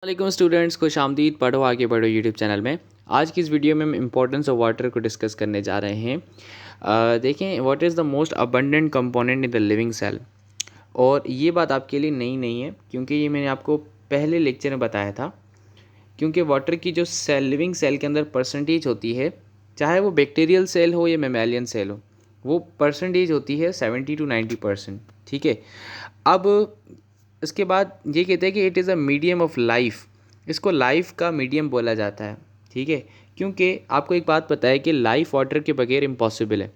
वालेकुम स्टूडेंट्स, खुशामदीद। पढ़ो आगे बढ़ो यूट्यूब चैनल में। आज की इस वीडियो में हम इम्पोर्टेंस ऑफ वाटर को डिस्कस करने जा रहे हैं। देखें, water is the most abundant component in the living cell. और ये बात आपके लिए नई नहीं है, क्योंकि ये मैंने आपको पहले लेक्चर में बताया था। क्योंकि वाटर की जो सेल लिविंग सेल के अंदर परसेंटेज होती है, चाहे वो बैक्टीरियल सेल हो या मेमेलियन सेल हो, वो परसेंटेज होती है 70 to 90%। ठीक है। अब इसके बाद ये कहते हैं कि it is a medium of life. इसको लाइफ का मीडियम बोला जाता है। ठीक है। क्योंकि आपको एक बात पता है कि लाइफ वाटर के बगैर इम्पॉसिबल है।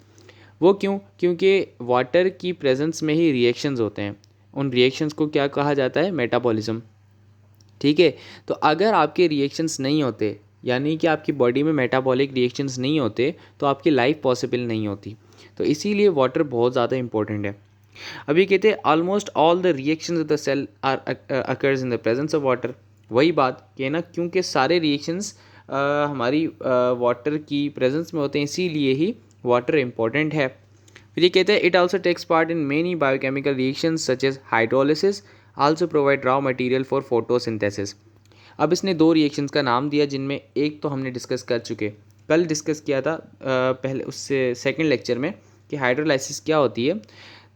वो क्यों? क्योंकि वाटर की प्रेजेंस में ही रिएक्शंस होते हैं। उन रिएक्शंस को क्या कहा जाता है? मेटाबॉलिज्म। ठीक है। तो अगर आपके रिएक्शंस नहीं होते, यानी कि आपकी बॉडी में मेटाबॉलिक रिएक्शंस नहीं होते, तो आपकी लाइफ पॉसिबल नहीं होती। तो इसीलिए वाटर बहुत ज़्यादा इंपॉर्टेंट है। अभी कहते हैं almost all the reactions of the cell are occurs in the presence of water. वही बात कि ना, क्योंकि सारे रिएक्शंस हमारी वाटर की प्रेजेंस में होते हैं, इसीलिए ही वाटर इंपॉर्टेंट है। फिर ये कहते हैं it also takes part in many biochemical reactions such as hydrolysis, also provide raw material for photosynthesis. अब इसने दो रिएक्शंस का नाम दिया, जिनमें एक तो हमने डिस्कस कर चुके, कल डिस्कस किया था पहले उससे सेकंड लेक्चर में, कि हाइड्रोलाइसिस क्या होती है।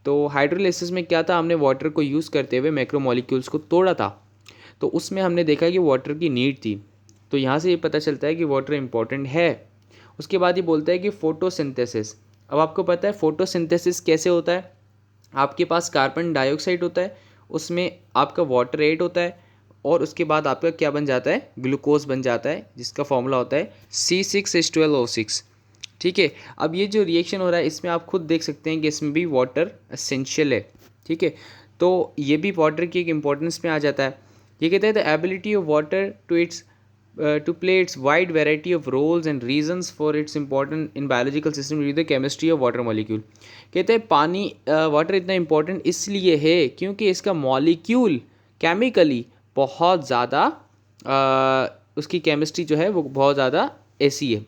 तो हाइड्रोलाइसिस में क्या था, हमने वाटर को यूज़ करते हुए मैक्रोमोलिक्यूल्स को तोड़ा था। तो उसमें हमने देखा कि वाटर की नीड थी। तो यहाँ से ये पता चलता है कि वाटर इंपॉर्टेंट है। उसके बाद ये बोलता है कि फोटोसिंथेसिस। अब आपको पता है फोटोसिंथेसिस कैसे होता है। आपके पास कार्बन डाइऑक्साइड होता है, उसमें आपका वाटर ऐड होता है, और उसके बाद आपका क्या बन जाता है? ग्लूकोज बन जाता है, जिसका फॉर्मूला होता है C6H12O6। ठीक है। अब ये जो रिएक्शन हो रहा है, इसमें आप खुद देख सकते हैं कि इसमें भी वाटर एसेंशियल है। ठीक है। तो ये भी वाटर की एक इम्पोर्टेंस में आ जाता है। ये कहते हैं the ability of water to play its wide variety of roles and reasons for its important in biological system with the chemistry of water molecule। कहते हैं पानी वाटर इतना इम्पोर्टेंट इसलिए है क्योंकि इसका मॉलिक्यूल केमिकली बहुत ज़्यादा उसकी केमिस्ट्री जो है वो बहुत ज़्यादा ऐसी है।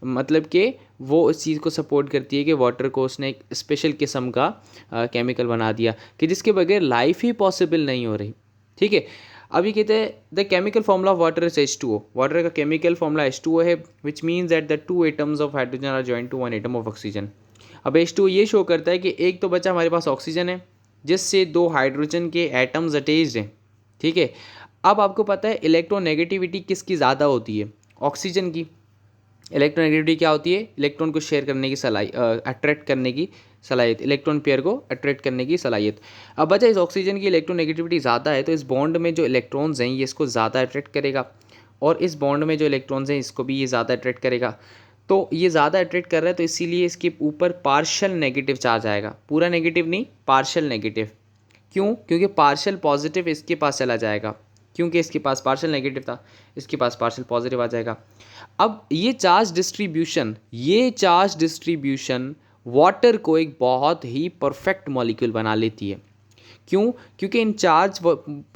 मतलब कि वो इस चीज़ को सपोर्ट करती है कि वाटर को उसने एक स्पेशल किस्म का केमिकल बना दिया कि जिसके बगैर लाइफ ही पॉसिबल नहीं हो रही। ठीक है। अभी कहते हैं the chemical formula of water is H2O। Water का केमिकल फॉर्मूला H2O है, which means that the two atoms of hydrogen are joint to one atom of oxygen. अब H2O ये शो करता है कि एक तो बचा हमारे पास ऑक्सीजन है, जिससे दो हाइड्रोजन के एटम्स अटैच्ड हैं। ठीक है। अब आपको पता है इलेक्ट्रोनेगेटिविटी किसकी ज़्यादा होती है? ऑक्सीजन की। इलेक्ट्रोनेगेटिविटी क्या होती है? इलेक्ट्रॉन को शेयर करने की अट्रैक्ट करने की सलाहियत, इलेक्ट्रॉन पेयर को अट्रैक्ट करने की सलाहियत। अब बचा इस ऑक्सीजन की इलेक्ट्रोनेगेटिविटी ज़्यादा है, तो इस बॉन्ड में जो इलेक्ट्रॉन्स हैं ये इसको ज़्यादा अट्रैक्ट करेगा, और इस बॉन्ड में जो इलेक्ट्रॉन्स हैं इसको भी ये ज़्यादा अट्रैक्ट करेगा। तो ये ज़्यादा अट्रैक्ट कर रहा है, तो इसीलिए इसके ऊपर पार्शियल नेगेटिव चार्ज आएगा। पूरा नेगेटिव नहीं, पार्शियल नेगेटिव। क्यों? क्योंकि पार्शियल पॉजिटिव इसके पास चला जाएगा, क्योंकि इसके पास पार्शियल नेगेटिव था, इसके पास पार्शियल पॉजिटिव आ जाएगा। अब ये चार्ज डिस्ट्रीब्यूशन वाटर को एक बहुत ही परफेक्ट मॉलिक्यूल बना लेती है। क्यों? क्योंकि इन चार्ज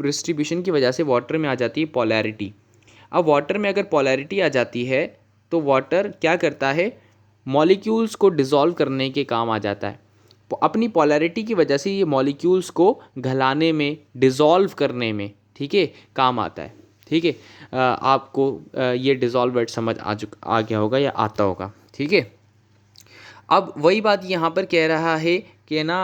डिस्ट्रीब्यूशन की वजह से वाटर में आ जाती है पोलैरिटी। अब वाटर में अगर पोलैरिटी आ जाती है, तो वाटर क्या करता है? मॉलिक्यूल्स को डिसॉल्व करने के काम आ जाता है। अपनी पोलैरिटी की वजह से ये मॉलिक्यूल्स को घलाने में, डिसॉल्व करने में, ठीक है, काम आता है। ठीक है। आपको ये डिसॉल्व वर्ड समझ आ गया होगा या आता होगा। ठीक है। अब वही बात यहाँ पर कह रहा है कि ना,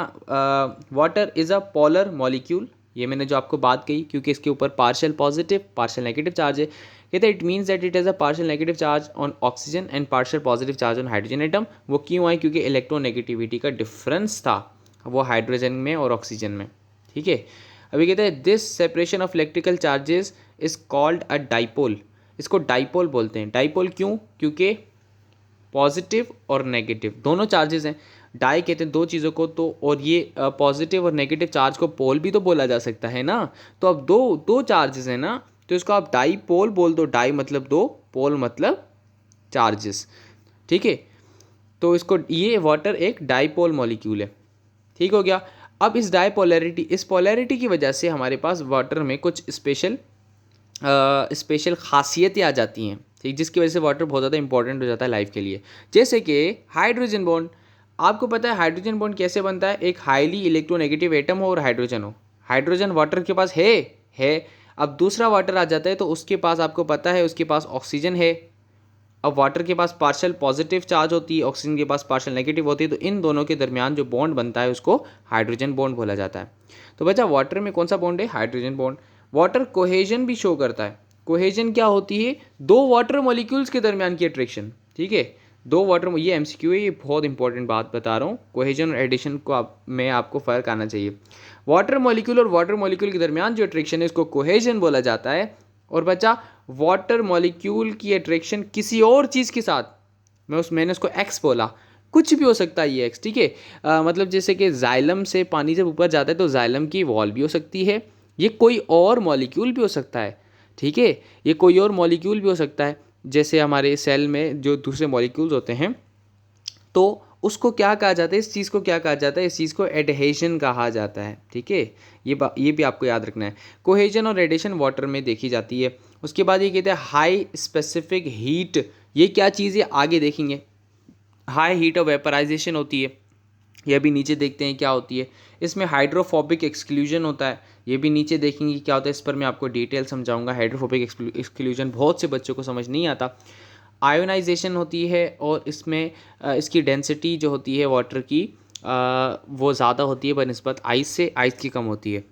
water is a polar molecule. ये मैंने जो आपको बात कही, क्योंकि इसके ऊपर partial positive partial negative charge है। कहते हैं it means that it has a partial negative charge on oxygen and partial positive charge on hydrogen atom. वो क्यों आए? क्योंकि इलेक्ट्रोनेगेटिविटी का डिफरेंस था वो हाइड्रोजन में और ऑक्सीजन में। ठीक है। अभी कहते हैं this separation of electrical charges is called a dipole. इसको डाइपोल बोलते हैं। डाइपोल क्यों? क्योंकि पॉजिटिव और नेगेटिव दोनों चार्जेस हैं। डाई कहते हैं दो चीज़ों को, तो और ये पॉजिटिव और नेगेटिव चार्ज को पोल भी तो बोला जा सकता है ना। तो अब दो दो चार्जेस हैं ना, तो इसको आप डाई पोल बोल दो। डाई मतलब दो, पोल मतलब चार्जेस। ठीक है। तो इसको, ये वाटर एक डाईपोल मॉलिक्यूल है। ठीक हो गया। अब इस पोलैरिटी की वजह से हमारे पास वाटर में कुछ स्पेशल खासियतें आ जाती हैं, ठीक, जिसकी वजह से वाटर बहुत ज़्यादा इंपॉर्टेंट हो जाता है लाइफ के लिए। जैसे कि हाइड्रोजन बॉन्ड। आपको पता है हाइड्रोजन बॉन्ड कैसे बनता है? एक हाईली इलेक्ट्रोनेगेटिव एटम हो और हाइड्रोजन हो। हाइड्रोजन वाटर के पास है। अब दूसरा वाटर आ जाता है तो उसके पास आपको पता है उसके पास ऑक्सीजन है। अब वाटर के पास पार्शियल पॉजिटिव चार्ज होती है, ऑक्सीजन के पास पार्शियल नेगेटिव होती है, तो इन दोनों के दरमियान जो बॉन्ड बनता है उसको हाइड्रोजन बॉन्ड बोला जाता है। तो बच्चा वाटर में कौन सा बॉन्ड है? Hydrogen bond. वाटर कोहेजन भी शो करता है। कोहेजन क्या होती है? दो वाटर मॉलिक्यूल्स के दरमियान की अट्रैक्शन। ठीक है, दो वाटर, ये एमसीक्यू है, ये बहुत इंपॉर्टेंट बात बता रहा हूँ। कोहेजन और एडिशन को में आपको फ़र्क आना चाहिए। वाटर मॉलिक्यूल और वाटर मॉलिक्यूल के दरमियान जो अट्रैक्शन है इसको कोहेजन बोला जाता है। और बच्चा वाटर मॉलिक्यूल की अट्रैक्शन किसी और चीज़ के साथ, मैंने उसको एक्स बोला, कुछ भी हो सकता है ये एक्स। ठीक है, मतलब जैसे कि जाइलम से पानी जब ऊपर जाता है तो जाइलम की वॉल भी हो सकती है, ये कोई और मॉलिक्यूल भी हो सकता है। ठीक है, ये कोई और मॉलिक्यूल भी हो सकता है, जैसे हमारे सेल में जो दूसरे मॉलिक्यूल्स होते हैं, तो उसको क्या कहा जाता है? इस चीज़ को क्या कहा जाता है? इस चीज़ को एडहेशन कहा जाता है। ठीक है, ये भी आपको याद रखना है। कोहेजन और एडिशन वाटर में देखी जाती है। उसके बाद ये कहते हैं हाई स्पेसिफिक हीट। ये क्या चीज़ है आगे देखेंगे। हाई हीट ऑफ वेपराइजेशन होती है, ये भी नीचे देखते हैं क्या होती है। इसमें हाइड्रोफोबिक एक्सक्लूजन होता है, ये भी नीचे देखेंगे क्या होता है। इस पर मैं आपको डिटेल समझाऊंगा। हाइड्रोफोबिक एक्सक्लूजन बहुत से बच्चों को समझ नहीं आता। आयोनाइजेशन होती है और इसमें इसकी डेंसिटी जो होती है वाटर की वो ज़्यादा होती है बनिस्बत आइस से, आइस की कम होती है।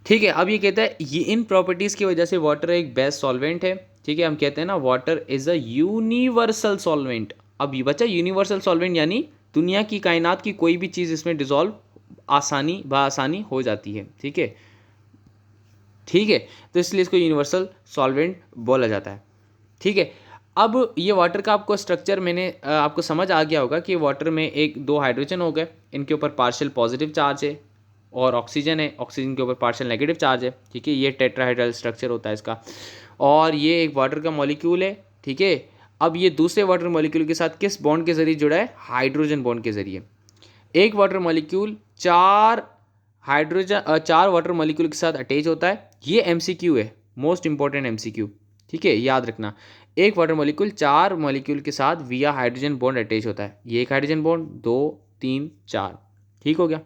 ठीक है, अब ये कहता है ये इन प्रॉपर्टीज़ की वजह से वाटर एक बेस्ट सॉल्वेंट है। ठीक है, हम कहते हैं ना water is a universal solvent. अब ये बच्चा यूनिवर्सल सॉल्वेंट यानी दुनिया की कायनात की कोई भी चीज़ इसमें डिज़ोल्व आसानी हो जाती है। ठीक है, ठीक है, तो इसलिए इसको यूनिवर्सल सॉल्वेंट बोला जाता है। ठीक है, अब ये वाटर का आपको स्ट्रक्चर मैंने आपको समझ आ गया होगा कि वाटर में एक दो हाइड्रोजन हो गए, इनके ऊपर पार्शियल पॉजिटिव चार्ज है, और ऑक्सीजन है, ऑक्सीजन के ऊपर पार्शियल नेगेटिव चार्ज है। ठीक है, ये टेट्राहाइड्रल स्ट्रक्चर होता है इसका, और ये एक वाटर का मॉलिक्यूल है। ठीक है, अब ये दूसरे वाटर मॉलिक्यूल के साथ किस बॉन्ड के जरिए जुड़ा है? हाइड्रोजन बॉन्ड के जरिए। एक वाटर मॉलिक्यूल चार वाटर मॉलिक्यूल के साथ अटैच होता है। ये एमसीक्यू है, मोस्ट इंपॉर्टेंट एमसीक्यू। ठीक है, याद रखना, एक वाटर मॉलिक्यूल चार मॉलिक्यूल के साथ विया हाइड्रोजन बॉन्ड अटैच होता है। ये एक हाइड्रोजन बॉन्ड, 2 3 4। ठीक हो गया।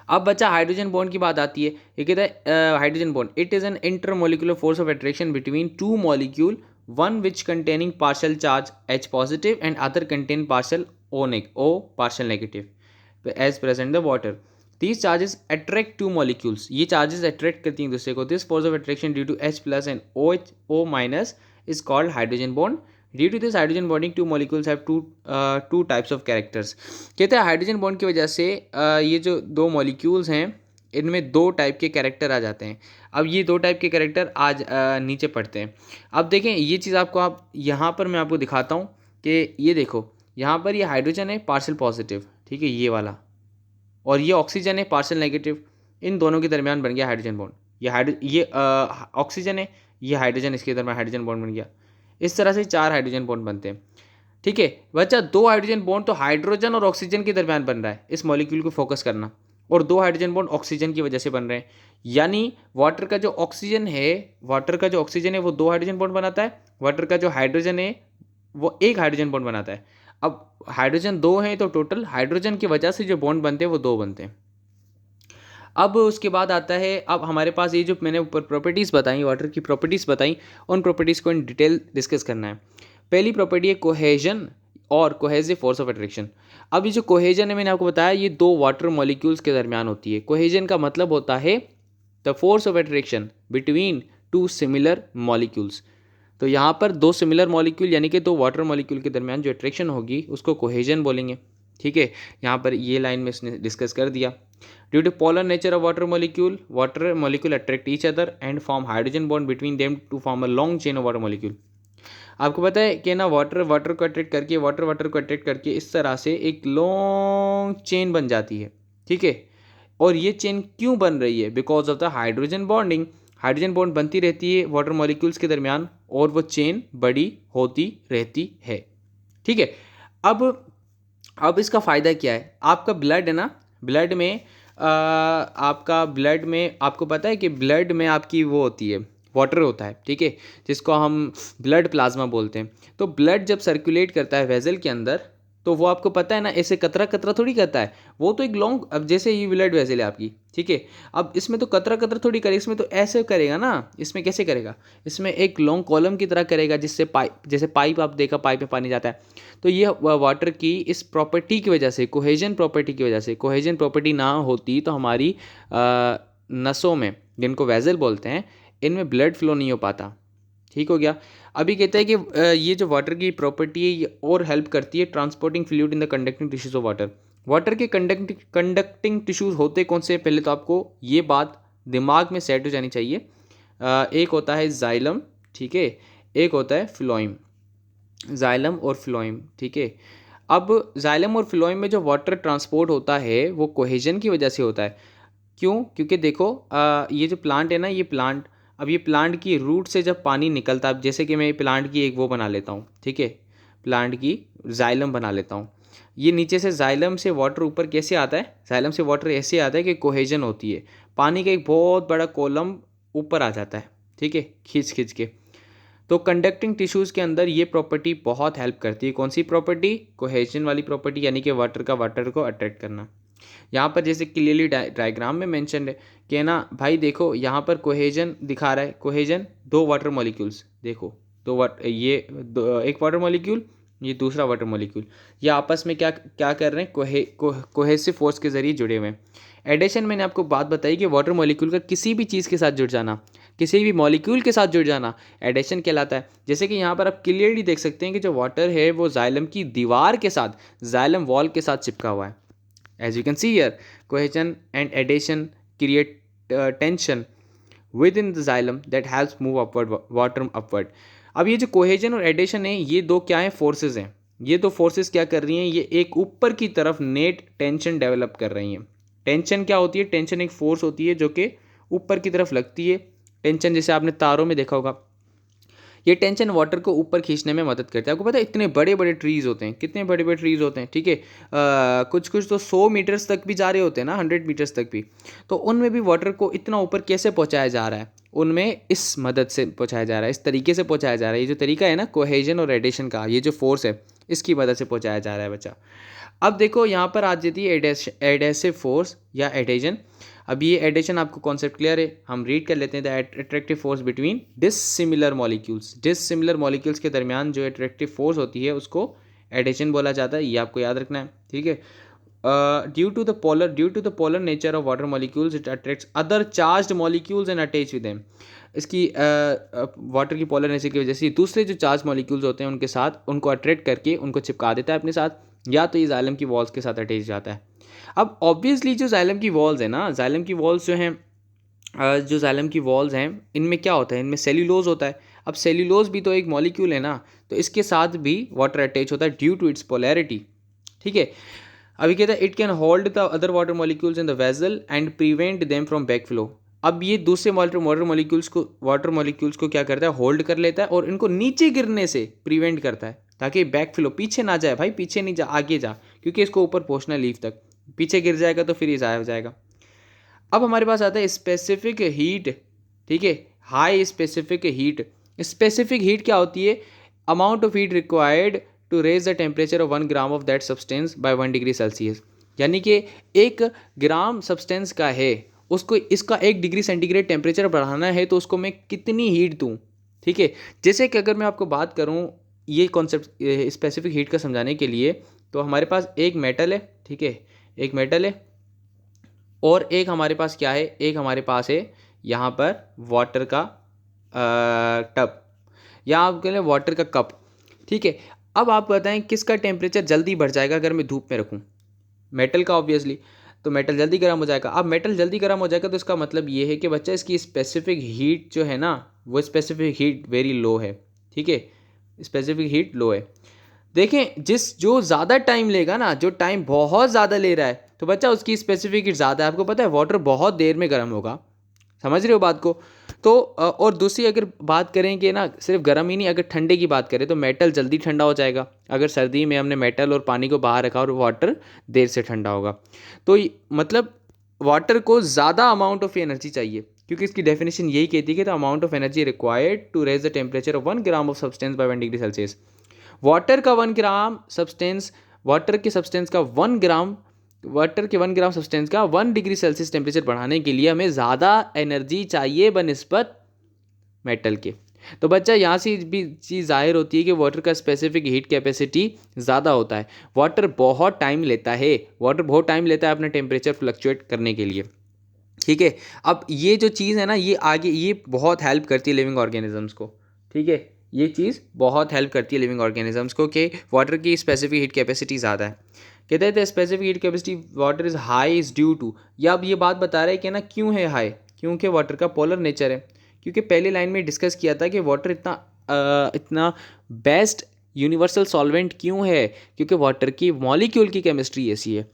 अब बच्चा हाइड्रोजन बॉन्ड की बात आती है। ये कहता है hydrogen bond it is an intermolecular force of attraction between two molecule, one which containing partial charge H positive and other contain partial O partial negative as present the water. These charges attract two molecules. ये charges attract करती हैं दूसरे को. This force of attraction due to H plus and O minus is called hydrogen bond. Due to this hydrogen bonding, two molecules have two types of characters. कहते हैं hydrogen bond की वजह से ये जो दो मॉलिक्यूल्स हैं इनमें दो टाइप के कैरेक्टर आ जाते हैं। अब ये दो टाइप के कैरेक्टर आज नीचे पढ़ते हैं। अब देखें ये चीज़ आपको आप यहाँ पर मैं आपको दिखाता हूँ कि ये देखो यहाँ पर ये हाइड्रोजन है पार्शियल पॉजिटिव, ठीक है, ये वाला, और ये ऑक्सीजन है पार्शियल नेगेटिव। इन दोनों के दरमियान बन गया हाइड्रोजन बॉन्ड। ये ऑक्सीजन है, ये हाइड्रोजन, इसके दरमियान हाइड्रोजन बॉन्ड बन गया। इस तरह से चार हाइड्रोजन बॉन्ड बनते हैं। ठीक है बच्चा, दो हाइड्रोजन बॉन्ड तो हाइड्रोजन और ऑक्सीजन के दरमियान बन रहा है, इस मॉलिक्यूल को फोकस करना, और दो हाइड्रोजन बॉन्ड ऑक्सीजन की वजह से बन रहे हैं। यानी वाटर का जो ऑक्सीजन है वो दो हाइड्रोजन बॉन्ड बनाता है, वाटर का जो हाइड्रोजन है वो एक हाइड्रोजन बॉन्ड बनाता है। अब हाइड्रोजन दो हैं तो टोटल हाइड्रोजन की वजह से जो बॉन्ड बनते हैं वो दो बनते हैं। अब उसके बाद आता है, अब हमारे पास ये जो मैंने ऊपर प्रॉपर्टीज़ बताई, वाटर की प्रॉपर्टीज़ बताई, उन प्रॉपर्टीज़ को इन डिटेल डिस्कस करना है। पहली प्रॉपर्टी है कोहेजन और कोहेसिव फोर्स ऑफ अट्रैक्शन। अब ये जो कोहेजन है मैंने आपको बताया ये दो वाटर मॉलिक्यूल्स के दरमियान होती है। कोहेजन का मतलब होता है the force of attraction between to similar molecules. तो यहाँ पर दो सिमिलर मॉलिक्यूल यानी कि दो वाटर मॉलिक्यूल के दरमियान जो अट्रैक्शन होगी उसको कोहेजन बोलेंगे। ठीक है, यहाँ पर ये लाइन में इसने डिस्कस कर दिया। Due to polar nature of water molecule attract each other and form hydrogen bond between them to form a long chain of water molecule. आपको पता है कि ना वाटर को अट्रैक्ट करके वाटर को अट्रैक्ट करके इस तरह से एक लॉन्ग चेन बन जाती है। ठीक है, और ये चेन क्यों बन रही है? Because of the hydrogen bonding. Hydrogen bond बनती रहती है वाटर मॉलिक्यूल्स के दरमियान और वो चेन बड़ी होती रहती है। ठीक है, अब इसका फ़ायदा क्या है? आपका ब्लड है ना, ब्लड में आपको पता है कि ब्लड में आपकी वो होती है, वाटर होता है, ठीक है, जिसको हम ब्लड प्लाज्मा बोलते हैं। तो ब्लड जब सर्कुलेट करता है वेजल के अंदर तो वो आपको पता है ना, ऐसे कतरा कतरा थोड़ी करता है, वो तो एक लॉन्ग, अब जैसे ये ब्लड वेसल है आपकी, ठीक है, अब इसमें तो कतरा कतरा थोड़ी करेगा, इसमें तो ऐसे करेगा ना, इसमें कैसे करेगा, इसमें एक लॉन्ग कॉलम की तरह करेगा, जिससे पाइप, जैसे पाइप आप देखा, पाइप में पानी जाता है। तो ये वाटर की इस प्रॉपर्टी की वजह से, कोहेजन प्रॉपर्टी की वजह से, कोहेजन प्रॉपर्टी ना होती तो हमारी नसों में, जिनको वेजल बोलते हैं, इनमें ब्लड फ्लो नहीं हो पाता। ठीक हो गया। अभी कहते हैं कि ये जो वाटर की प्रॉपर्टी है ये और हेल्प करती है transporting fluid in the conducting tissues of water. Water के कंडक्टिंग टिश्यूज होते कौन से, पहले तो आपको ये बात दिमाग में सेट हो जानी चाहिए। एक होता है जाइलम, ठीक है, एक होता है फ्लोइम, जाइलम और फ्लोइम, ठीक है। अब जाइलम और फ्लोइम में जो वाटर ट्रांसपोर्ट होता है वो कोहेजन की वजह से होता है। क्यों? क्योंकि देखो ये जो प्लांट है ना, ये प्लांट, अब ये प्लांट की रूट से जब पानी निकलता है, जैसे कि मैं प्लांट की एक वो बना लेता हूँ, ठीक है, प्लांट की जाइलम बना लेता हूँ। ये नीचे से जाइलम से वाटर ऊपर कैसे आता है, जाइलम से वाटर ऐसे आता है कि कोहेजन होती है, पानी का एक बहुत बड़ा कॉलम ऊपर आ जाता है, ठीक है, खींच खींच के। तो कंडक्टिंग टिश्यूज़ के अंदर ये प्रॉपर्टी बहुत हेल्प करती है। कौन सी प्रॉपर्टी? कोहेजन वाली प्रॉपर्टी, यानी कि वाटर का वाटर को अट्रैक्ट करना। यहाँ पर जैसे क्लियरली डायग्राम में मेंशन है कि ना भाई देखो, यहाँ पर कोहेजन दिखा रहा है, कोहेजन दो वाटर मॉलिक्यूल्स, देखो एक वाटर मॉलिक्यूल, ये दूसरा वाटर मॉलिक्यूल, ये आपस में क्या क्या कर रहे हैं, कोहेसिव फोर्स के जरिए जुड़े हुए हैं। एडिशन, मैंने आपको बात बताई कि वाटर मॉलिक्यूल का किसी भी चीज़ के साथ जुड़ जाना, किसी भी मॉलिक्यूल के साथ जुड़ जाना एडिशन कहलाता है। जैसे कि यहाँ पर आप क्लियरली देख सकते हैं कि जो वाटर है वो जाइलम की दीवार के साथ, जाइलम वॉल के साथ चिपका हुआ है। As you can see here, cohesion and adhesion create tension within the xylem that helps move upward, water upward. अब ये जो कोहेजन और एडेशन है, ये दो क्या है, फोर्सेस हैं। ये दो फोर्सेस क्या कर रही हैं, ये एक ऊपर की तरफ नेट टेंशन डेवलप कर रही हैं। टेंशन क्या होती है? टेंशन एक फोर्स होती है जो कि ऊपर की तरफ लगती है। टेंशन जैसे आपने तारों में देखा होगा, ये टेंशन वाटर को ऊपर खींचने में मदद करता है। आपको पता है इतने बड़े बड़े ट्रीज़ होते हैं, कितने बड़े बड़े ट्रीज़ होते हैं, ठीक है, कुछ कुछ तो 100 मीटर्स तक भी जा रहे होते हैं ना, 100 मीटर्स तक भी। तो उनमें भी वाटर को इतना ऊपर कैसे पहुंचाया जा रहा है? उनमें इस मदद से पहुंचाया जा रहा है, इस तरीके से पहुंचाया जा रहा है। ये जो तरीका है ना कोहेजन और एडेशन का, ये जो फोर्स है, इसकी मदद से पहुंचाया जा रहा है बच्चा। अब देखो यहाँ पर आ जाती है एडेसिव फोर्स या एडेशन। अब ये एडिशन आपको कॉन्सेप्ट क्लियर है, हम रीड कर लेते हैं। The attractive force between dissimilar molecules, dissimilar molecules के दरमियान जो अट्रैक्टिव फोर्स होती है उसको एडिशन बोला जाता है। ये आपको याद रखना है, ठीक है। Due to the polar nature of water molecules it attracts other charged molecules and attach with them. इसकी वाटर की पोलर नेचर की वजह से दूसरे जो चार्ज मॉलिक्यूल्स होते हैं उनके साथ, उनको अट्रैक्ट करके उनको चिपका देता है अपने साथ, या तो ये जाइलम की वॉल्स के साथ अटैच जाता है। अब ऑब्वियसली जो जाइलम की वॉल्स है ना, जाइलम की वॉल्स जो हैं, जो जाइलम की वॉल्स हैं, इनमें क्या होता है, इनमें सेल्यूलोज होता है। अब सेल्यूलोज भी तो एक मॉलिक्यूल है ना, तो इसके साथ भी वाटर अटैच होता है ड्यू टू इट्स पोलैरिटी, ठीक है। अभी कहता है it can hold the other water molecules in the vessel and prevent them from back flow. अब ये दूसरे वाटर मॉलिक्यूल्स को क्या करता है, होल्ड कर लेता है और इनको नीचे गिरने से प्रिवेंट करता है, ताकि बैक फ्लो, पीछे ना जाए भाई, पीछे नहीं जा, आगे जा, क्योंकि इसको ऊपर पहुंचना है लीफ तक, पीछे गिर जाएगा तो फिर ये ज़ाया हो जाएगा। अब हमारे पास आता है स्पेसिफिक हीट, ठीक है, high specific heat. Specific heat क्या होती है? Amount of heat required to raise the temperature of 1 gram of that substance by 1 degree Celsius. यानी कि 1 ग्राम सब्सटेंस का है, उसको इसका 1 डिग्री सेंटीग्रेड टेम्परेचर बढ़ाना है, तो उसको मैं कितनी हीट दूँ, ठीक है। जैसे कि अगर मैं आपको बात करूँ ये कॉन्सेप्ट स्पेसिफिक हीट का समझाने के लिए, तो हमारे पास एक मेटल है, ठीक है, एक मेटल है, और एक हमारे पास क्या है, एक हमारे पास है यहाँ पर वाटर का टब, या आप कह लें वाटर का कप, ठीक है। अब आप बताएं किसका टेम्परेचर जल्दी बढ़ जाएगा अगर मैं धूप में रखूँ? मेटल का ऑब्वियसली, तो मेटल जल्दी गर्म हो जाएगा। अब मेटल जल्दी गर्म हो जाएगा तो इसका मतलब ये है कि बच्चा इसकी स्पेसिफिक हीट जो है ना, वो स्पेसिफिक हीट वेरी लो है, ठीक है, स्पेसिफिक हीट लो है। देखें, जो ज़्यादा टाइम लेगा ना, जो टाइम बहुत ज़्यादा ले रहा है, तो बच्चा उसकी स्पेसिफिक हीट ज़्यादा है। आपको पता है वाटर बहुत देर में गर्म होगा, समझ रहे हो बात को? तो और दूसरी अगर बात करें कि ना सिर्फ गर्म ही नहीं, अगर ठंडे की बात करें तो मेटल जल्दी ठंडा हो जाएगा। अगर सर्दी में हमने मेटल और पानी को बाहर रखा और वाटर देर से ठंडा होगा, तो मतलब वाटर को ज़्यादा अमाउंट ऑफ एनर्जी चाहिए, क्योंकि इसकी डेफिनेशन यही कहती है कि the amount of energy required to raise the temperature of 1 gram of substance by 1 degree Celsius. Water का 1 ग्राम सब्सटेंस वाटर के सब्सटेंस का 1 ग्राम सब्सटेंस का 1 डिग्री सेल्सियस टेम्परेचर बढ़ाने के लिए हमें ज़्यादा एनर्जी चाहिए बनिस्बत मेटल के। तो बच्चा यहाँ से भी चीज़ जाहिर होती है कि वाटर का स्पेसिफिक हीट कैपेसिटी ज़्यादा होता है। वाटर बहुत टाइम लेता है अपना टेम्परेचर फ्लक्चुएट करने के लिए। ठीक है, अब ये जो चीज़ है ना, ये आगे ये बहुत हेल्प करती है लिविंग ऑर्गेनिजम्स को। ठीक है, ये चीज़ बहुत हेल्प करती है लिविंग ऑर्गेनिजम्स को कि वाटर की स्पेसिफिक हीट कैपेसिटी ज़्यादा है। कहते हैं specific heat capacity water is high is due to, या अब ये बात बता रहा है कि ना क्यों है हाई, क्योंकि वाटर का पोलर नेचर है। क्योंकि पहली लाइन में डिस्कस किया था कि वाटर इतना बेस्ट यूनिवर्सल सॉल्वेंट क्यों है, क्योंकि वाटर की मॉलिक्यूल की केमिस्ट्री ऐसी है।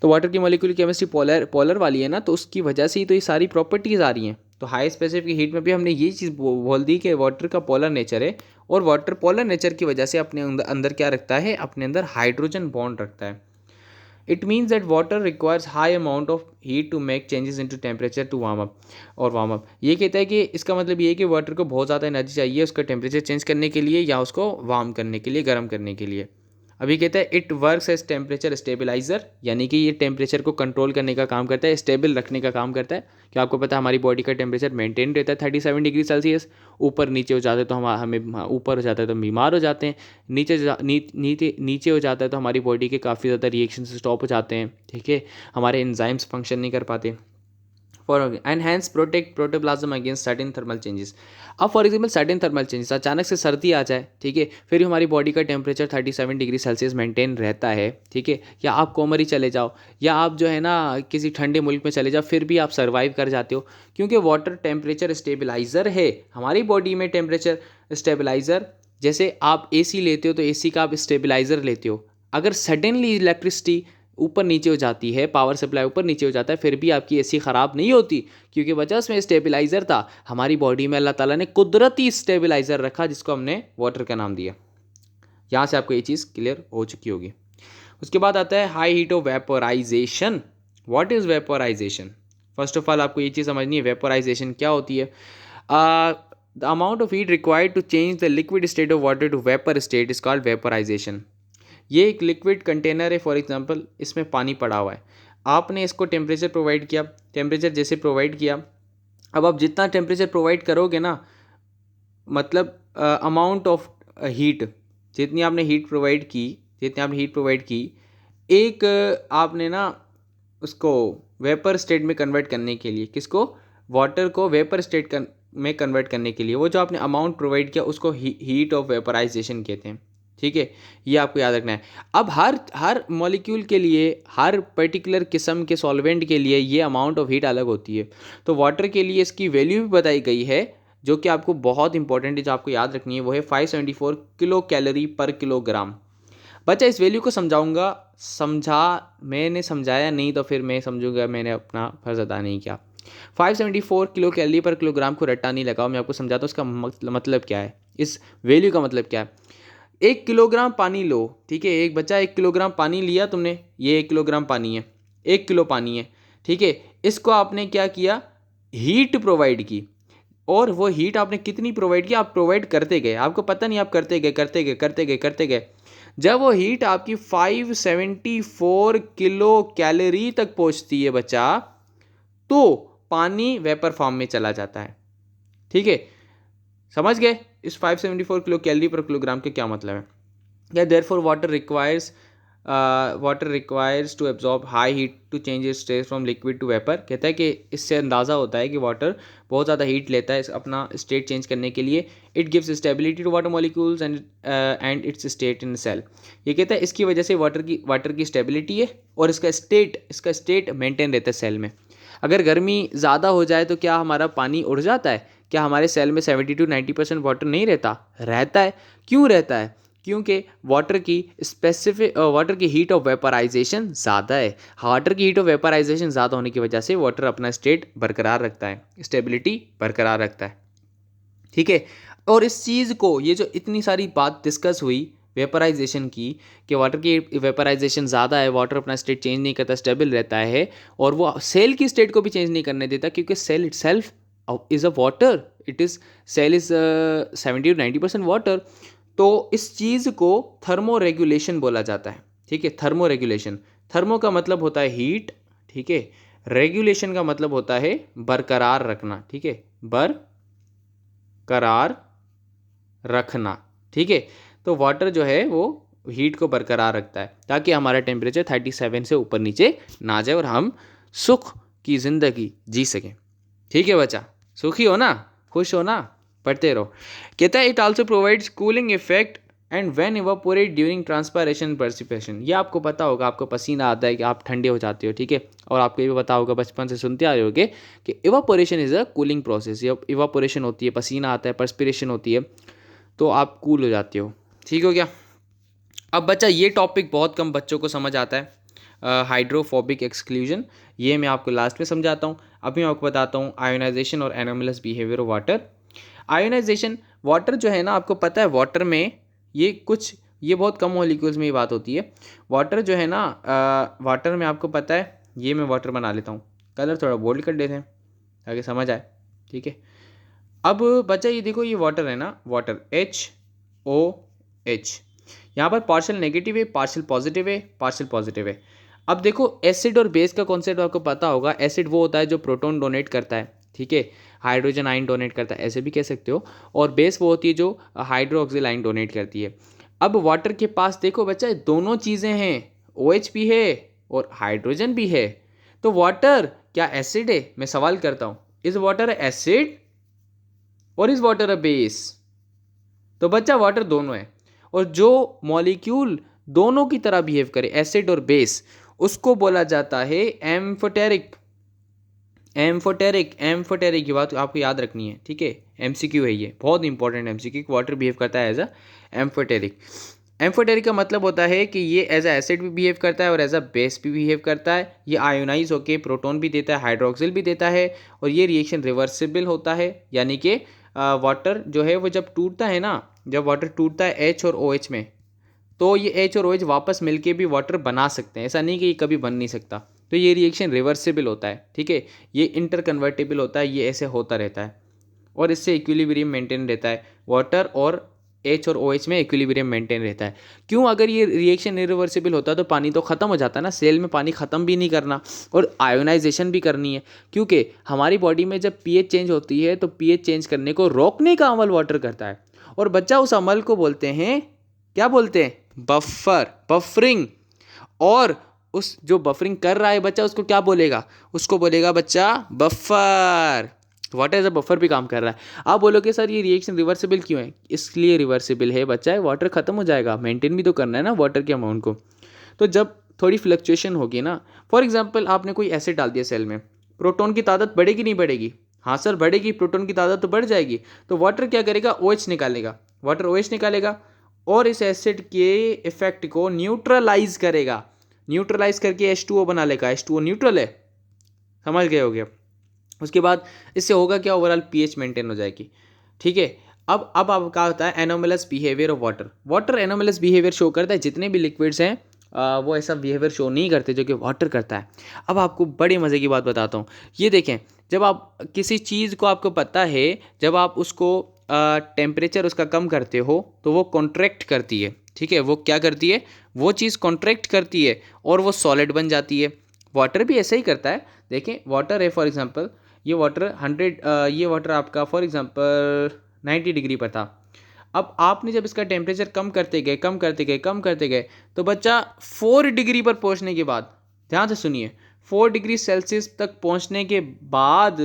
तो वाटर की मॉलिक्यूल केमिस्ट्री पोलर वाली है ना, तो उसकी वजह से ही तो ये सारी प्रॉपर्टीज़ आ रही हैं। तो हाई स्पेसिफिक हीट में भी हमने ये चीज़ बोल दी कि वाटर का पोलर नेचर है, और वाटर पोलर नेचर की वजह से अपने अंदर क्या रखता है, अपने अंदर हाइड्रोजन बॉन्ड रखता है। It means that water requires high amount of heat to make changes into temperature to warm up. ये कहता है कि इसका मतलब ये है कि वाटर को बहुत ज़्यादा एनर्जी चाहिए उसका टेम्परेचर चेंज करने के लिए, या उसको वार्म करने के लिए, गर्म करने के लिए। अभी कहता है it works as temperature stabiliser, यानी कि ये टेम्परेचर को कंट्रोल करने का काम करता है, स्टेबल रखने का काम करता है। क्या आपको पता है हमारी बॉडी का टेम्परेचर मेंटेन रहता है 37 डिग्री सेल्सियस। ऊपर नीचे हो जाता है तो हमें ऊपर हो जाता है तो हम बीमार हो जाते हैं, नीचे हो जाता है तो हमारी बॉडी के काफ़ी ज़्यादा रिएक्शन स्टॉप हो जाते हैं। ठीक है, हमारे एंजाइम्स फंक्शन नहीं कर पाते। Fur and hairs protect protoplasm against certain thermal changes. अब for example certain thermal changes, अचानक से सर्दी आ जाए, ठीक है, फिर हमारी बॉडी का टेम्परेचर 37 डिग्री सेल्सियस मेंटेन रहता है। ठीक है, या आप कोमरी चले जाओ, या आप जो है ना किसी ठंडे मुल्क में चले जाओ, फिर भी आप सर्वाइव कर जाते हो, क्योंकि वाटर टेम्परेचर स्टेबलाइज़र है हमारी बॉडी में। टेम्परेचर स्टेबलाइज़र, जैसे आप एसी लेते हो तो एसी का आप स्टेबलाइज़र लेते हो। अगर सडनली इलेक्ट्रिसिटी ऊपर नीचे हो जाती है, पावर सप्लाई ऊपर नीचे हो जाता है, फिर भी आपकी एसी ख़राब नहीं होती, क्योंकि वजह उसमें स्टेबलाइज़र था। हमारी बॉडी में अल्लाह ताला ने कुदरती स्टेबलाइज़र रखा, जिसको हमने वाटर का नाम दिया। यहाँ से आपको ये चीज़ क्लियर हो चुकी होगी। उसके बाद आता है high heat of vaporisation. What is vaporisation? First of all आपको ये चीज़ समझनी है, वेपोराइजेशन क्या होती है। The amount of heat required to change the liquid state of water to vapour state is called vaporisation. ये एक लिक्विड कंटेनर है, फॉर एग्जांपल इसमें पानी पड़ा हुआ है, आपने इसको टेम्परेचर प्रोवाइड किया, टेम्परेचर जैसे प्रोवाइड किया, अब आप जितना टेम्परेचर प्रोवाइड करोगे ना, मतलब अमाउंट ऑफ हीट, जितनी आपने हीट प्रोवाइड की, एक आपने ना उसको वेपर स्टेट में कन्वर्ट करने के लिए, किसको, वाटर को वेपर स्टेट में कन्वर्ट करने के लिए वो जो आपने अमाउंट प्रोवाइड किया उसको हीट ऑफ वेपराइजेशन कहते हैं। ठीक है, ये आपको याद रखना है। अब हर मॉलिक्यूल के लिए, हर पर्टिकुलर किस्म के सॉल्वेंट के लिए ये अमाउंट ऑफ हीट अलग होती है। तो वाटर के लिए इसकी वैल्यू भी बताई गई है, जो कि आपको बहुत इंपॉर्टेंट है, जो आपको याद रखनी है, वो है 574 किलो कैलोरी पर किलोग्राम। बच्चा इस वैल्यू को मैंने समझाया नहीं तो फिर मैं समझूंगा मैंने अपना फर्ज अदा नहीं किया। 574 किलो कैलोरी पर किलोग्राम को रट्टा नहीं लगाओ, मैं आपको समझाता हूँ उसका मतलब क्या है, इस वैल्यू का मतलब क्या है। 1 किलोग्राम पानी लो, ठीक है, एक बच्चा 1 किलोग्राम पानी लिया तुमने, ये 1 किलोग्राम पानी है, 1 किलो पानी है, ठीक है, इसको आपने क्या किया, हीट प्रोवाइड की, और वो हीट आपने कितनी प्रोवाइड की, आप प्रोवाइड करते गए, आपको पता नहीं, आप करते गए। जब वो हीट आपकी 574 किलो कैलोरी तक पहुंचती है बच्चा, तो पानी वेपर फॉर्म में चला जाता है। ठीक है, समझ गए इस 574 किलो कैलोरी पर किलोग्राम के क्या मतलब है। या therefore water requires to absorb high heat to change its state from liquid to vapour. कहता है कि इससे अंदाज़ा होता है कि वाटर बहुत ज़्यादा हीट लेता है अपना स्टेट चेंज करने के लिए। It gives stability to water molecules and its state in cell. ये कहता है इसकी वजह से वाटर की स्टेबिलिटी है, और इसका स्टेट मेंटेन रहता है सेल में। अगर गर्मी ज़्यादा हो जाए तो क्या हमारा पानी उड़ जाता है? क्या हमारे सेल में 70 to 90% वाटर नहीं रहता है। क्यों रहता है? क्योंकि वाटर की हीट ऑफ वेपराइजेशन ज़्यादा है। वाटर की हीट ऑफ वेपराइजेशन ज़्यादा होने की वजह से वाटर अपना स्टेट बरकरार रखता है, स्टेबिलिटी बरकरार रखता है। ठीक है, और इस चीज़ को, ये जो इतनी सारी बात डिस्कस हुई वेपराइजेशन की, कि वाटर की वेपराइजेशन ज़्यादा है, वाटर अपना स्टेट चेंज नहीं करता, स्टेबल रहता है, और वो सेल की स्टेट को भी चेंज नहीं करने देता, क्योंकि cell itself is a water, cell is 70 to 90% water. तो इस चीज़ को थर्मो रेगुलेशन बोला जाता है। ठीक है। थर्मो रेगुलेशन, थर्मो का मतलब होता है हीट, ठीक है। रेगुलेशन का मतलब होता है बरकरार रखना, ठीक है, बरकरार रखना, ठीक है। तो वाटर जो है वो हीट को बरकरार रखता है ताकि हमारा टेम्परेचर 37 से ऊपर नीचे ना जाए और हम सुख की ज़िंदगी जी सकें। ठीक है बच्चा, सुखी हो ना, खुश हो ना, पढ़ते रहो। कहता है it also provides cooling effect and when evaporate during transpiration perspiration. ये आपको पता होगा, आपको पसीना आता है कि आप ठंडे हो जाते हो, ठीक है। और आपको ये भी पता होगा, बचपन से सुनते आ रहे होगे कि evaporation is a cooling process. ये इवापोरेशन होती है, पसीना आता है, पर्सपिरेशन होती है, तो आप कूल हो जाते हो। ठीक हो गया। अब बच्चा ये टॉपिक बहुत कम बच्चों को समझ आता है, हाइड्रोफोबिक एक्सक्लूजन। ये मैं आपको लास्ट में समझाता हूँ। अभी मैं आपको बताता हूँ आयोनाइजेशन और anomalous behaviour of water. Ionisation, water जो है ना, आपको पता है वाटर में ये बहुत कम मॉलिक्यूल्स में ये बात होती है। वाटर जो है ना, वाटर में आपको पता है, ये मैं वाटर बना लेता हूँ, कलर थोड़ा बोल्ड कर देते हैं ताकि समझ आए, ठीक है। अब बच्चा ये देखो, ये वाटर है ना, वाटर HOH, यहाँ पर पार्शियल नेगेटिव है, पार्शियल पॉजिटिव है, पार्शियल पॉजिटिव है। अब देखो एसिड और बेस का कॉन्सेप्ट आपको पता होगा। एसिड वो होता है जो प्रोटॉन डोनेट करता है, ठीक है, हाइड्रोजन आयन डोनेट करता है, ऐसे भी कह सकते हो। और बेस वो होती है जो हाइड्रोक्सिल आयन डोनेट करती है। अब वाटर के पास देखो बच्चा, दोनों चीज़ें हैं, OH भी है और हाइड्रोजन भी है। तो वाटर क्या एसिड है? मैं सवाल करता हूँ, इज वाटर एसिड और इज वाटर अ बेस? तो बच्चा वाटर दोनों है, और जो मॉलिक्यूल दोनों की तरह बिहेव करे, एसिड और बेस, उसको बोला जाता है एम्फोटेरिक। एम्फोटेरिक की बात आपको याद रखनी है, ठीक है। MCQ है, ये बहुत इंपॉर्टेंट MCQ। वाटर बिहेव करता है एज अ एम्फोटेरिक। एम्फोटेरिक का मतलब होता है कि ये एज अ एसिड भी बिहेव करता है और एज अ बेस भी बिहेव करता है। ये आयोनाइज होकर प्रोटॉन भी देता है, हाइड्रोक्सिल भी देता है, और ये रिएक्शन रिवर्सिबल होता है। यानी कि वाटर जो है वो जब टूटता है ना, जब वाटर टूटता है H और OH में, तो ये H और OH वापस मिलके भी वाटर बना सकते हैं। ऐसा नहीं कि ये कभी बन नहीं सकता। तो ये रिएक्शन रिवर्सिबल होता है, ठीक है। ये इंटरकन्वर्टेबल होता है, ये ऐसे होता रहता है और इससे इक्विलिब्रियम मेंटेन रहता है। वाटर और H और OH में इक्विलिब्रियम मेंटेन रहता है। क्यों? अगर ये रिएक्शन इरिवर्सिबल होता तो पानी तो ख़त्म हो जाता ना। सेल में पानी ख़त्म भी नहीं करना और आयोनाइजेशन भी करनी है, क्योंकि हमारी बॉडी में जब pH चेंज होती है तो pH चेंज करने को रोकने का अमल वाटर करता है। और बच्चा उस अमल को बोलते हैं, क्या बोलते हैं? Buffer, buffering. और उस जो बफरिंग कर रहा है बच्चा, उसको क्या बोलेगा? उसको बोलेगा बच्चा buffer. Water as a buffer भी काम कर रहा है। आप बोलोगे सर ये रिएक्शन रिवर्सिबल क्यों है? इसलिए रिवर्सिबल है बच्चा, वाटर खत्म हो जाएगा, मेंटेन भी तो करना है ना वाटर के अमाउंट को। तो जब थोड़ी फ्लक्चुएशन होगी ना, फॉर एग्जाम्पल आपने कोई एसिड डाल दिया सेल में, प्रोटॉन की तादाद बढ़ेगी नहीं बढ़ेगी? हाँ सर बढ़ेगी, प्रोटॉन की तादाद तो बढ़ जाएगी। तो वाटर क्या करेगा? OH निकालेगा, वाटर OH निकालेगा और इस एसिड के इफेक्ट को न्यूट्रलाइज करेगा। न्यूट्रलाइज करके H2O बना लेगा। H2O न्यूट्रल है, समझ गए होगे। उसके बाद इससे होगा क्या? ओवरऑल pH मेंटेन हो जाएगी, ठीक है। अब क्या होता है? Anomalous behaviour of water. Water anomalous behaviour show करता है। जितने भी लिक्विड्स हैं वो ऐसा बिहेवियर शो नहीं करते जो कि वाटर करता है। अब आपको बड़ी मज़े की बात बताता हूँ। ये देखें, जब आप किसी चीज़ को, आपको पता है, जब आप उसको टेम्परेचर उसका कम करते हो तो वो कॉन्ट्रैक्ट करती है, ठीक है। वो क्या करती है? वो चीज़ कॉन्ट्रैक्ट करती है और वो सॉलिड बन जाती है। वाटर भी ऐसा ही करता है। देखें, वाटर है, फॉर एग्जांपल ये वाटर 100, ये वाटर आपका फॉर एग्जांपल 90 डिग्री पर था। अब आपने जब इसका टेम्परेचर कम करते गए, कम करते गए, कम करते गए, तो बच्चा 4 डिग्री पर पहुंचने के बाद, ध्यान से सुनिए, 4 डिग्री सेल्सियस तक पहुंचने के बाद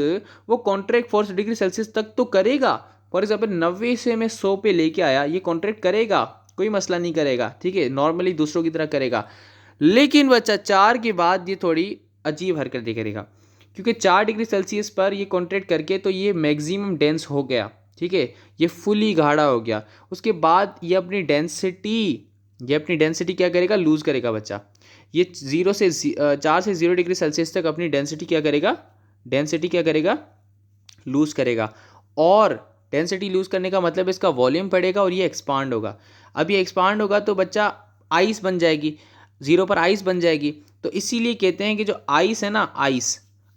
वो कॉन्ट्रैक्ट 4 डिग्री सेल्सियस तक तो करेगा। फॉर एग्जाम्पल 90 से मैं 100 पे लेके आया, ये कॉन्ट्रैक्ट करेगा, कोई मसला नहीं करेगा, ठीक है, नॉर्मली दूसरों की तरह करेगा। लेकिन बच्चा 4 के बाद ये थोड़ी अजीब हरकतें करेगा, क्योंकि 4 डिग्री सेल्सियस पर ये कॉन्ट्रैक्ट करके तो ये मैक्सिमम डेंस हो गया, ठीक है, ये फुली गाढ़ा हो गया। उसके बाद ये अपनी डेंसिटी क्या करेगा? लूज़ करेगा बच्चा। ये 4 से 0 डिग्री सेल्सियस तक अपनी डेंसिटी क्या करेगा? लूज़ करेगा। और डेंसिटी लूज़ करने का मतलब इसका वॉल्यूम बढ़ेगा और ये एक्सपांड होगा। अब ये एक्सपांड होगा तो बच्चा आइस बन जाएगी, 0 पर आइस बन जाएगी। तो इसीलिए कहते हैं कि जो आइस है ना,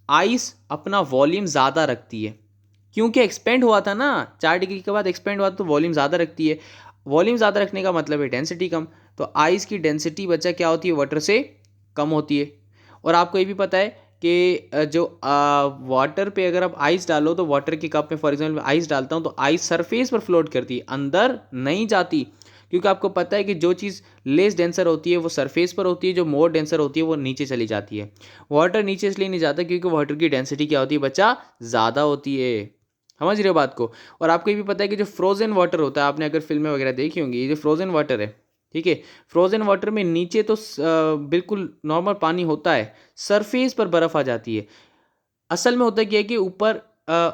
आइस अपना वॉल्यूम ज़्यादा रखती है, क्योंकि एक्सपेंड हुआ था ना, 4 डिग्री के बाद एक्सपेंड हुआ तो वॉल्यूम ज़्यादा रखती है। वॉल्यूम ज़्यादा रखने का मतलब है डेंसिटी कम। तो आइस की डेंसिटी बच्चा क्या होती है, वाटर से कम होती है। और आपको ये भी पता है कि जो वाटर पे अगर आप आइस डालो तो वाटर के कप में फॉर एग्जांपल मैं आइस डालता हूँ तो आइस सरफेस पर फ्लोट करती है, अंदर नहीं जाती, क्योंकि आपको पता है कि जो चीज़ लेस डेंसर होती है वो सरफेस पर होती है, जो मोर डेंसर होती है वो नीचे चली जाती है। वाटर नीचे इसलिए नहीं जाता क्योंकि वाटर की डेंसिटी क्या होती है बच्चा, ज़्यादा होती है। समझ रहे हो बात को। और आपको ये भी पता है कि जो फ्रोजन वाटर होता है, आपने अगर फिल्में वगैरह देखी होंगी, ये जो फ्रोजन वाटर है, ठीक है, फ्रोजन वाटर में नीचे तो बिल्कुल नॉर्मल पानी होता है, सरफेस पर बर्फ़ आ जाती है। असल में होता क्या है कि ऊपर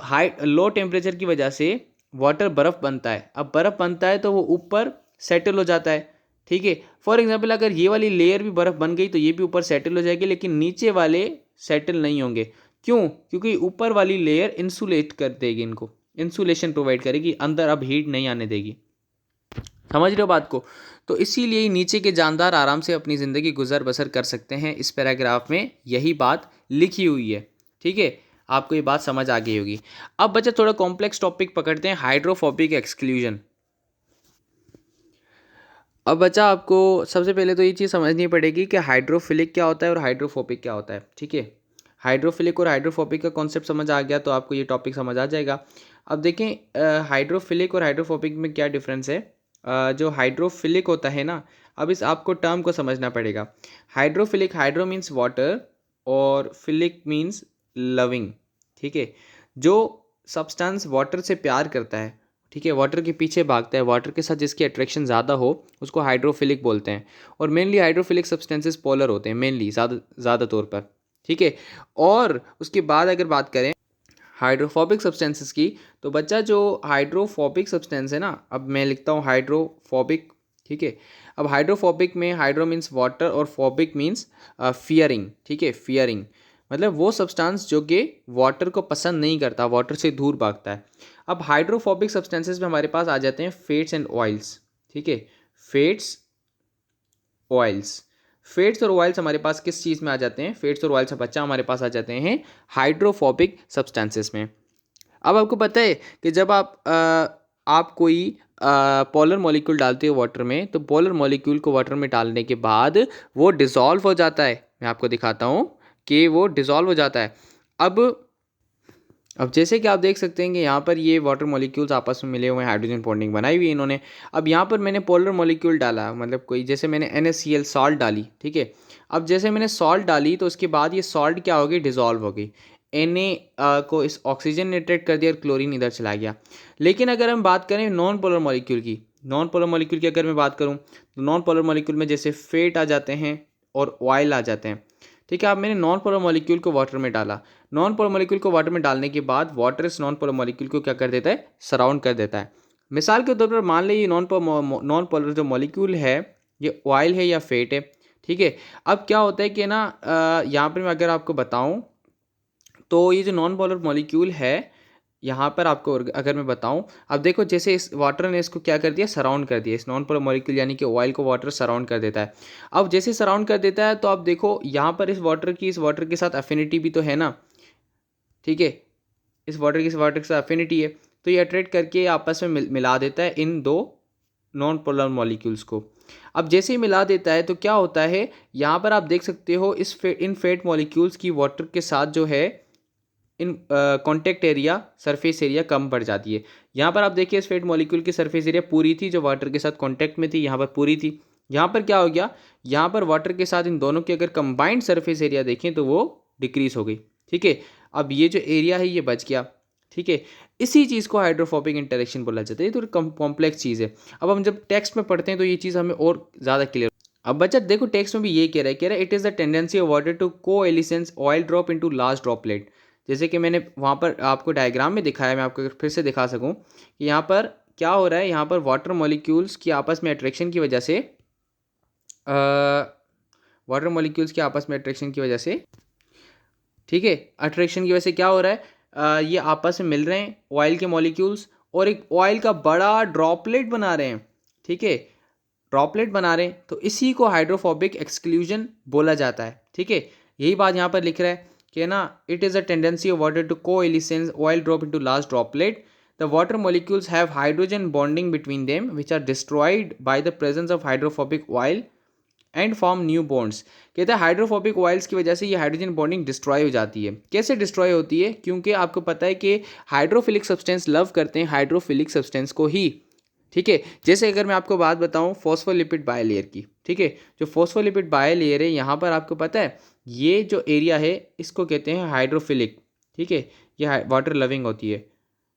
हाई लो टेम्परेचर की वजह से वाटर बर्फ़ बनता है। अब बर्फ़ बनता है तो वो ऊपर सेटल हो जाता है, ठीक है। फॉर एग्जांपल अगर ये वाली लेयर भी बर्फ़ बन गई तो ये भी ऊपर सेटल हो जाएगी, लेकिन नीचे वाले सेटल नहीं होंगे। क्यों? क्योंकि ऊपर वाली लेयर इंसुलेट कर देगी, इनको इंसुलेशन प्रोवाइड करेगी, अंदर अब हीट नहीं आने देगी। समझ रहे हो बात को। तो इसीलिए नीचे के जानदार आराम से अपनी ज़िंदगी गुजर बसर कर सकते हैं। इस पैराग्राफ में यही बात लिखी हुई है, ठीक है। आपको ये बात समझ आ गई होगी। अब बच्चा थोड़ा कॉम्प्लेक्स टॉपिक पकड़ते हैं, हाइड्रोफोबिक एक्सक्लूजन। अब बच्चा आपको सबसे पहले तो ये चीज़ समझनी पड़ेगी कि हाइड्रोफिलिक क्या होता है और हाइड्रोफोबिक क्या होता है, ठीक है। हाइड्रोफिलिक और हाइड्रोफोबिक का कॉन्सेप्ट समझ आ गया तो आपको ये टॉपिक समझ आ जाएगा। अब देखें हाइड्रोफिलिक और हाइड्रोफोबिक में क्या डिफरेंस है। जो हाइड्रोफिलिक होता है ना, अब इस आपको टर्म को समझना पड़ेगा। हाइड्रोफिलिक, हाइड्रो मीन्स वाटर और फिलिक मीन्स लविंग, ठीक है। जो सब्सटेंस वाटर से प्यार करता है, ठीक है, वाटर के पीछे भागता है, वाटर के साथ जिसकी अट्रैक्शन ज़्यादा हो उसको हाइड्रोफिलिक बोलते हैं। और मेनली हाइड्रोफिलिक सब्सटेंसेस पोलर होते हैं, मेनली ज़्यादा तौर पर, ठीक है। और उसके बाद अगर बात करें हाइड्रोफोबिक सब्सटेंसेस की, तो बच्चा जो हाइड्रोफोबिक सब्सटेंस है ना, अब मैं लिखता हूँ हाइड्रोफोबिक, ठीक है। अब हाइड्रोफोबिक में हाइड्रो मीन्स वाटर और फोबिक मीन्स फियरिंग, ठीक है, फियरिंग मतलब वो सब्सटेंस जो कि वाटर को पसंद नहीं करता, वाटर से दूर भागता है। अब हाइड्रोफोबिक सब्सटेंसेस में हमारे पास आ जाते हैं फेट्स एंड ऑयल्स, ठीक है, फेट्स, ऑयल्स। फेट्स और ऑयल्स हमारे पास किस चीज़ में आ जाते हैं, फेट्स और ऑयल्स बच्चा हमारे पास आ जाते हैं हाइड्रोफोबिक सब्सटेंसेस में। अब आपको पता है कि जब आप कोई पोलर मॉलिक्यूल डालते हो वाटर में, तो पोलर मॉलिक्यूल को वाटर में डालने के बाद वो डिज़ोल्व हो जाता है। मैं आपको दिखाता हूँ कि वो डिज़ोल्व हो जाता है। अब जैसे कि आप देख सकते हैं कि यहाँ पर ये वाटर मॉलिक्यूल्स आपस में मिले हुए हैं, हाइड्रोजन बॉन्डिंग बनाई हुई है इन्होंने। अब यहाँ पर मैंने पोलर मॉलिक्यूल डाला, मतलब कोई जैसे मैंने NaCl सॉल्ट डाली, ठीक है। अब जैसे मैंने सॉल्ट डाली तो उसके बाद ये सॉल्ट क्या हो गई, डिज़ोल्व हो गई। को इस ऑक्सीजन ने अट्रैक्ट कर दिया और क्लोरीन इधर चला गया। लेकिन अगर हम बात करें नॉन पोलर मॉलिक्यूल की, नॉन पोलर मॉलिक्यूल की अगर मैं बात करूँ तो नॉन पोलर मॉलिक्यूल में जैसे फेट आ जाते हैं और ऑयल आ जाते हैं, ठीक है। अब मैंने नॉन पोलर मॉलिक्यूल को वाटर में डाला, नॉन पोलर मॉलिक्यूल को वाटर में डालने के बाद वाटर इस नॉन पोलर मॉलिक्यूल को क्या कर देता है, सराउंड कर देता है। मिसाल के तौर पर मान लीजिए नॉन पोलर जो मॉलिक्यूल है ये ऑयल है या फेट है, ठीक है। अब क्या होता है कि ना यहाँ पर मैं अगर आपको बताऊँ तो ये जो नॉन पोलर मॉलिक्यूल है, यहाँ पर आपको अगर मैं बताऊं, अब देखो जैसे इस वाटर ने इसको क्या कर दिया, सराउंड कर दिया, इस नॉन पोलर मॉलिक्यूल यानी कि ऑयल को वाटर सराउंड कर देता है। अब जैसे सराउंड कर देता है तो आप देखो यहाँ पर इस वाटर के साथ अफिनिटी भी तो है ना, ठीक है, इस वाटर के साथ अफिनिटी है, तो ये अट्रैक्ट करके आपस में मिला देता है इन दो नॉन पोलर मॉलिक्यूल्स को। अब जैसे ही मिला देता है तो क्या होता है, यहाँ पर आप देख सकते हो इन फेट मॉलिक्यूल्स की वाटर के साथ जो है in contact area, surface area कम पड़ जाती है। यहाँ पर आप देखिए इस फेट मॉलिक्यूल की सरफेस एरिया पूरी थी, जो वाटर के साथ कॉन्टैक्ट में थी यहाँ पर पूरी थी। यहाँ पर क्या हो गया, यहाँ पर वाटर के साथ इन दोनों की अगर कंबाइंड सरफेस एरिया देखें तो वो डिक्रीज हो गई, ठीक है। अब ये जो एरिया है ये बच गया, ठीक है। इसी चीज़ को हाइड्रोफोबिक इंटरेक्शन बोला जाता है। ये तो कॉम्प्लेक्स चीज़ है। अब हम जब टेक्स्ट में पढ़ते हैं तो ये चीज़ हमें और ज़्यादा क्लियर। अब बच्चा देखो टेक्स्ट में भी ये कह रहा है it is the tendency of water to coalesce oil drop into large droplet. जैसे कि मैंने वहाँ पर आपको डायग्राम में दिखाया, मैं आपको फिर से दिखा सकूँ कि यहाँ पर क्या हो रहा है। यहाँ पर वाटर मॉलिक्यूल्स की आपस में अट्रैक्शन की वजह से ठीक है, अट्रैक्शन की वजह से क्या हो रहा है, ये आपस में मिल रहे हैं ऑयल के मॉलिक्यूल्स और एक ऑयल का बड़ा ड्रॉपलेट बना रहे हैं, ठीक है, ड्रॉपलेट बना रहे हैं। तो इसी को हाइड्रोफोबिक एक्सक्लूजन बोला जाता है, ठीक है। यही बात यहाँ पर लिख रहा है कि ना it is a tendency of water to coalesce oil drop into large droplet the water molecules have hydrogen bonding between them which are destroyed by the presence of hydrophobic oil and form new bonds. कहते हैं hydrophobic oils की वजह से ये hydrogen bonding destroy हो जाती है। कैसे डिस्ट्रॉय होती है? क्योंकि आपको पता है कि हाइड्रोफिलिक सब्सटेंस लव करते हैं हाइड्रोफिलिक सब्सटेंस को ही, ठीक है। जैसे अगर मैं आपको बात बताऊं फॉस्फोलिपिड बायलेयर की, ठीक है, जो फॉस्फोलिपिड बायलेयर है यहाँ पर आपको पता है ये जो एरिया है इसको कहते हैं हाइड्रोफिलिक, ठीक है, ये वाटर लविंग होती है,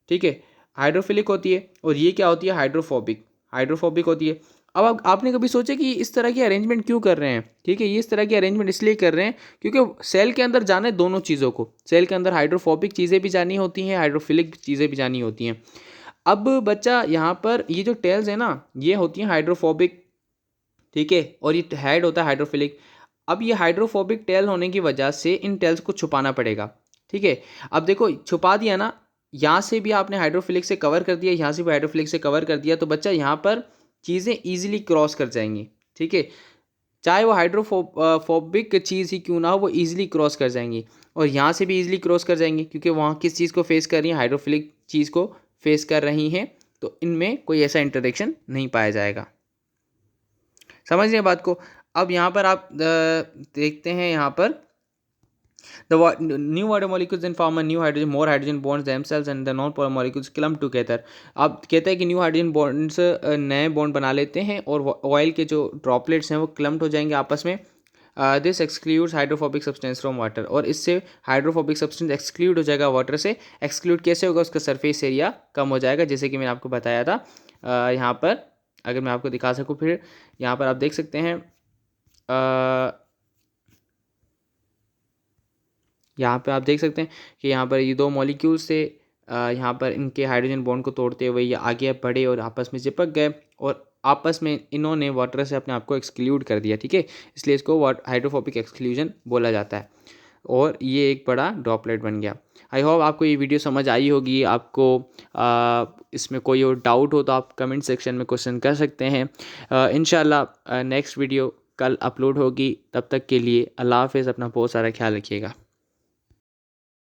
ठीक है, हाइड्रोफिलिक होती है। और ये क्या होती है? हाइड्रोफोबिक, हाइड्रोफोबिक होती है। अब आपने कभी सोचा कि इस तरह की अरेंजमेंट क्यों कर रहे हैं? ठीक है, ये इस तरह की अरेंजमेंट इसलिए कर रहे हैं क्योंकि सेल के अंदर जाना है दोनों चीज़ों को। सेल के अंदर हाइड्रोफोबिक चीज़ें भी जानी होती हैं, हाइड्रोफिलिक चीज़ें भी जानी होती हैं। अब बच्चा यहाँ पर ये जो टेल्स है ना ये होती हैं हाइड्रोफोबिक, ठीक है, और ये हेड होता है हाइड्रोफिलिक। अब ये हाइड्रोफोबिक टेल होने की वजह से इन टेल्स को छुपाना पड़ेगा, ठीक है। अब देखो छुपा दिया ना, यहाँ से भी आपने हाइड्रोफिलिक से कवर कर दिया, यहाँ से भी हाइड्रोफिलिक से कवर कर दिया, तो बच्चा यहाँ पर चीज़ें ईजिली क्रॉस कर जाएंगी, ठीक है, चाहे वो हाइड्रोफोबिक चीज़ ही क्यों ना हो वो ईजिली क्रॉस कर जाएंगी। और यहाँ से भी ईजिली क्रॉस कर जाएंगी क्योंकि वहाँ किस चीज़ को फेस कर रही हैं? हाइड्रोफिलिक चीज़ को फेस कर रही हैं, तो इनमें कोई ऐसा इंटरेक्शन नहीं पाया जाएगा। समझ रहे हैं बात को? अब यहाँ पर आप देखते हैं यहाँ पर the new water molecules then form a new hydrogen more hydrogen bonds themselves and the non polar molecules clump together। अब कहता है कि न्यू हाइड्रोजन बॉन्ड्स नए बॉन्ड बना लेते हैं और ऑयल के जो ड्रॉपलेट्स हैं वो क्लम्प्ट हो जाएंगे आपस में। This excludes hydrophobic substance from water, और इससे हाइड्रोफोबिक सब्सटेंस एक्सक्लूड हो जाएगा वाटर से। एक्सक्लूड कैसे होगा? उसका सरफेस एरिया कम हो जाएगा, जैसे कि मैंने आपको बताया था। यहाँ पर अगर मैं आपको दिखा सकूँ फिर यहाँ पर आप देख सकते हैं यहाँ पे आप देख सकते हैं कि यहाँ पर ये दो मॉलिक्यूल्स से यहाँ पर इनके हाइड्रोजन बॉन्ड को तोड़ते हुए ये आगे बढ़े और आपस में चिपक गए और आपस में इन्होंने वाटर से अपने आप को एक्सक्लूड कर दिया, ठीक है, इसलिए इसको हाइड्रोफोबिक एक्सक्लूजन बोला जाता है और ये एक बड़ा ड्रॉपलेट बन गया। आई होप आपको ये वीडियो समझ आई होगी। आपको इसमें कोई और डाउट हो तो आप कमेंट सेक्शन में क्वेश्चन कर सकते हैं। इंशाल्लाह नेक्स्ट वीडियो कल अपलोड होगी। तब तक के लिए अल्लाह हाफ़िज़, अपना बहुत सारा ख्याल रखिएगा।